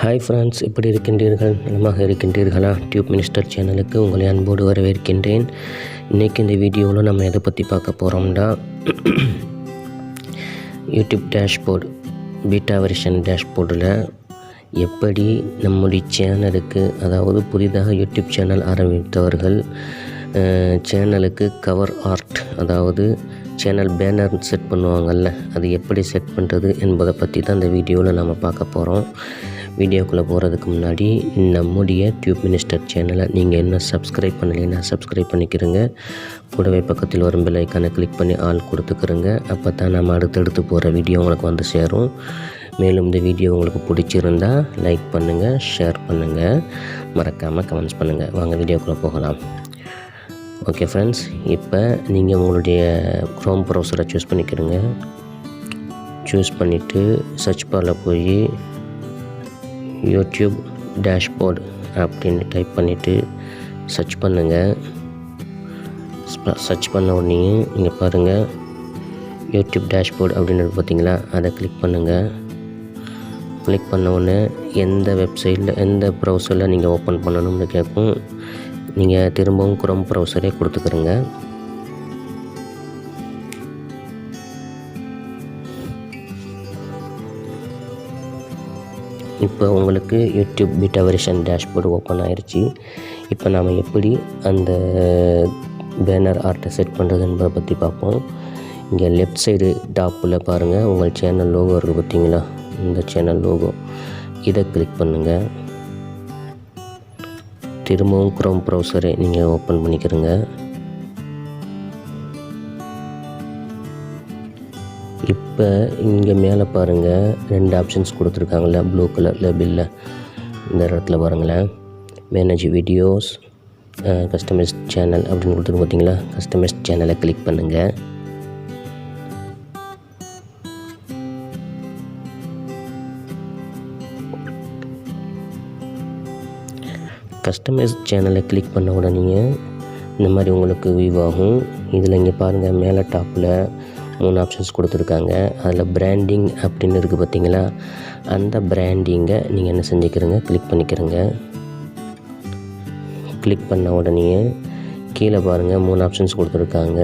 Hi friends, எப்படி இருக்கின்றீர்கள்? நலமாக இருக்கின்றீர்களா? டியூப் மினிஸ்டர் சேனலுக்கு உங்களை அன்போடு வரவேற்கின்றேன். இன்றைக்கி இந்த வீடியோவில் நம்ம எதை பற்றி பார்க்க போகிறோம்னா, யூடியூப் டேஷ்போர்டு பீட்டா வெர்ஷன் டேஷ்போர்டில் எப்படி நம்முடைய சேனலுக்கு, அதாவது புதிதாக யூடியூப் சேனல் ஆரம்பித்தவர்கள் சேனலுக்கு கவர் ஆர்ட், அதாவது சேனல் பேனர் செட் பண்ணுவாங்கள்ல, அது எப்படி செட் பண்ணுறது என்பதை பற்றி தான் இந்த வீடியோவில் நம்ம பார்க்க போகிறோம். வீடியோக்குள்ளே போகிறதுக்கு முன்னாடி நம்முடைய டியூப் மினிஸ்டர் சேனலை நீங்கள் என்ன சப்ஸ்கிரைப் பண்ணலைன்னா சப்ஸ்கிரைப் பண்ணிக்கிறங்க. கூடவே பக்கத்தில் வரும் பெல் ஐக்கானை கிளிக் பண்ணி ஆல் கொடுத்துக்கிறங்க. அப்போ தான் நம்ம அடுத்தடுத்து போகிற வீடியோ உங்களுக்கு வந்து சேரும். மேலும் இந்த வீடியோ உங்களுக்கு பிடிச்சிருந்தால் லைக் பண்ணுங்கள், ஷேர் பண்ணுங்கள், மறக்காமல் கமெண்ட்ஸ் பண்ணுங்கள். வாங்க வீடியோக்குள்ளே போகலாம். ஓகே ஃப்ரெண்ட்ஸ், இப்போ நீங்கள் உங்களுடைய க்ரோம் ப்ரௌசரை சூஸ் பண்ணிக்கிறங்க. சூஸ் பண்ணிவிட்டு சர்ச் பாரில் போய் யூடியூப் டேஷ்போர்டு அப்படின்னு டைப் பண்ணிவிட்டு சர்ச் பண்ணுங்கள். சர்ச் பண்ண உடனே இங்கே பாருங்கள், யூடியூப் டேஷ்போர்டு அப்படின்னு பார்த்தீங்களா, அதை கிளிக் பண்ணுங்கள். கிளிக் பண்ண உடனே எந்த வெப்சைட்டில், எந்த ப்ரௌசரில் நீங்கள் ஓப்பன் பண்ணணும்னு கேட்கும். நீங்கள் திரும்பவும் க்ரோம் ப்ரௌசரே கொடுத்துக்கிறங்க. இப்போ உங்களுக்கு YouTube beta version dashboard open ஆயிடுச்சு. இப்போ நாம் எப்படி அந்த பேனர் ஆர்ட்டை செட் பண்ணுறது என்பதை பற்றி பார்ப்போம். இங்கே லெஃப்ட் சைடு டாப்பில் பாருங்கள், உங்கள் சேனல் லோகோ இருக்குது பார்த்தீங்களா, இந்த சேனல் லோகோ, இதை கிளிக் பண்ணுங்கள். திரும்பவும் க்ரோம் ப்ரௌசரை நீங்கள் ஓப்பன் பண்ணிக்கிறங்க. இப்போ இங்கே மேலே பாருங்கள், 2 ஆப்ஷன்ஸ் கொடுத்துருக்காங்களே ப்ளூ கலரில் பில்ல, இந்த இடத்துல பாருங்களேன், மேனேஜ் வீடியோஸ், கஸ்டமைஸ் சேனல் அப்படின்னு கொடுத்துருக்கு பார்த்தீங்களா. கஸ்டமைஸ் சேனலை கிளிக் பண்ணுங்கள். கஸ்டமைஸ் சேனலை கிளிக் பண்ண உடனே இந்த மாதிரி உங்களுக்கு வியூ ஆகும். இதில் இங்கே பாருங்கள், மேலே டாப்பில் 3 ஆப்ஷன்ஸ் கொடுத்துருக்காங்க. அதில் பிராண்டிங் அப்படின்னு இருக்குது பார்த்தீங்களா, அந்த பிராண்டிங்கை நீங்கள் என்ன செஞ்சுக்கிறங்க, கிளிக் பண்ணிக்கிறங்க. கிளிக் பண்ண உடனே கீழே பாருங்கள் 3 ஆப்ஷன்ஸ் கொடுத்துருக்காங்க.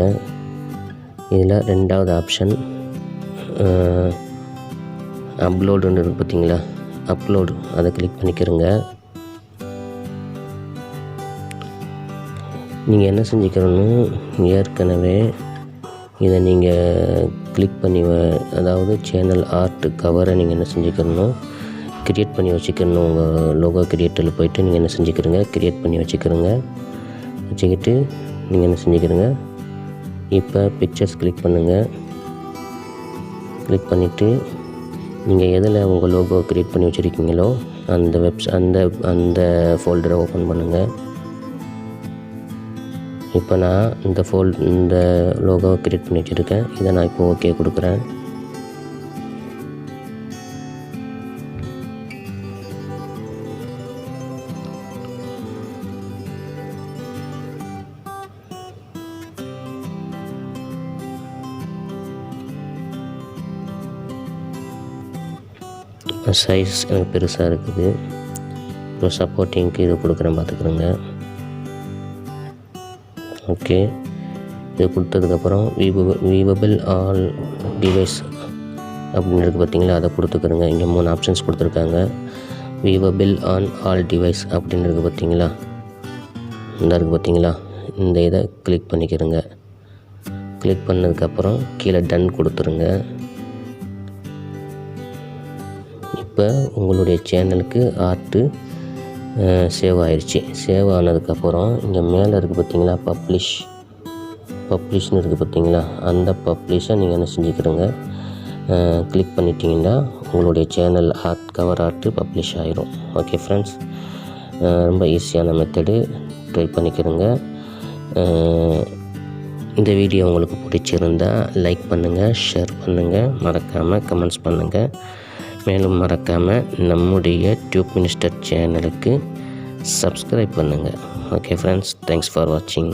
இதில் 2வது ஆப்ஷன் அப்லோடுன்னு இருக்குது பார்த்தீங்களா, அப்லோடு, அதை கிளிக் பண்ணிக்கிறங்க. நீங்கள் என்ன செஞ்சுக்கிறணும், ஏற்கனவே இதை நீங்கள் கிளிக் பண்ணி, அதாவது சேனல் ஆர்ட் கவரை நீங்கள் என்ன செஞ்சுக்கிறணும், க்ரியேட் பண்ணி வச்சுக்கணும். உங்கள் லோகோ க்ரியேட்டரில் போய்ட்டு நீங்கள் என்ன செஞ்சுக்கிறங்க, க்ரியேட் பண்ணி வச்சுக்கிறங்க. வச்சுக்கிட்டு நீங்கள் என்ன செஞ்சுக்கிறங்க, இப்போ பிக்சர்ஸ் கிளிக் பண்ணுங்கள். கிளிக் பண்ணிவிட்டு நீங்கள் எதில் உங்கள் லோகோ க்ரியேட் பண்ணி வச்சுருக்கீங்களோ அந்த அந்த ஃபோல்டரை ஓப்பன் பண்ணுங்கள். இப்போ நான் இந்த லோகோவை க்ரியேட் பண்ணி வச்சுருக்கேன். இதை நான் இப்போ ஓகே கொடுக்குறேன். சைஸ் எனக்கு பெருசாக இருக்குது. இப்போ சப்போர்ட்டிங்க்கு இது கொடுக்குறேன், பார்த்துக்குறேங்க. ஓகே, இது கொடுத்ததுக்கப்புறம் வியூவபிள் ஆல் டிவைஸ் அப்படின்னு இருக்குது பார்த்தீங்களா, அதை கொடுத்துக்கிறங்க. இங்கே 3 ஆப்ஷன்ஸ் கொடுத்துருக்காங்க. வியூவபிள் ஆன் ஆல் டிவைஸ் அப்படின்னு இருக்குது பார்த்தீங்களா, இந்த இருக்குது பார்த்தீங்களா, இந்த இதை கிளிக் பண்ணிக்கிறங்க. கிளிக் பண்ணதுக்கப்புறம் கீழே டன் கொடுத்துருங்க. இப்போ உங்களுடைய சேனலுக்கு ஆர்ட்டு சேவ் ஆயிடுச்சு. சேவ் ஆனதுக்கப்புறம் இங்கே மேலே இருக்குது பார்த்தீங்களா, பப்ளிஷ்னு இருக்குது பார்த்தீங்களா, அந்த பப்ளிஷை நீங்கள் என்ன செஞ்சுக்கிறங்க, கிளிக் பண்ணிட்டீங்கன்னா உங்களுடைய channel art cover art publish ஆயிரும். ஓகே ஃப்ரெண்ட்ஸ், ரொம்ப ஈஸியான மெத்தடு, ட்ரை பண்ணிக்கிறங்க. இந்த வீடியோ உங்களுக்கு பிடிச்சிருந்தால் லைக் பண்ணுங்கள், ஷேர் பண்ணுங்கள், மறக்காமல் கமெண்ட்ஸ் பண்ணுங்கள். மேலும் மறக்காமல் நம்முடைய டியூப் மினிஸ்டர் சேனலுக்கு சப்ஸ்கிரைப் பண்ணுங்கள். ஓகே ஃப்ரெண்ட்ஸ், தேங்க்ஸ் ஃபார் வாட்சிங்.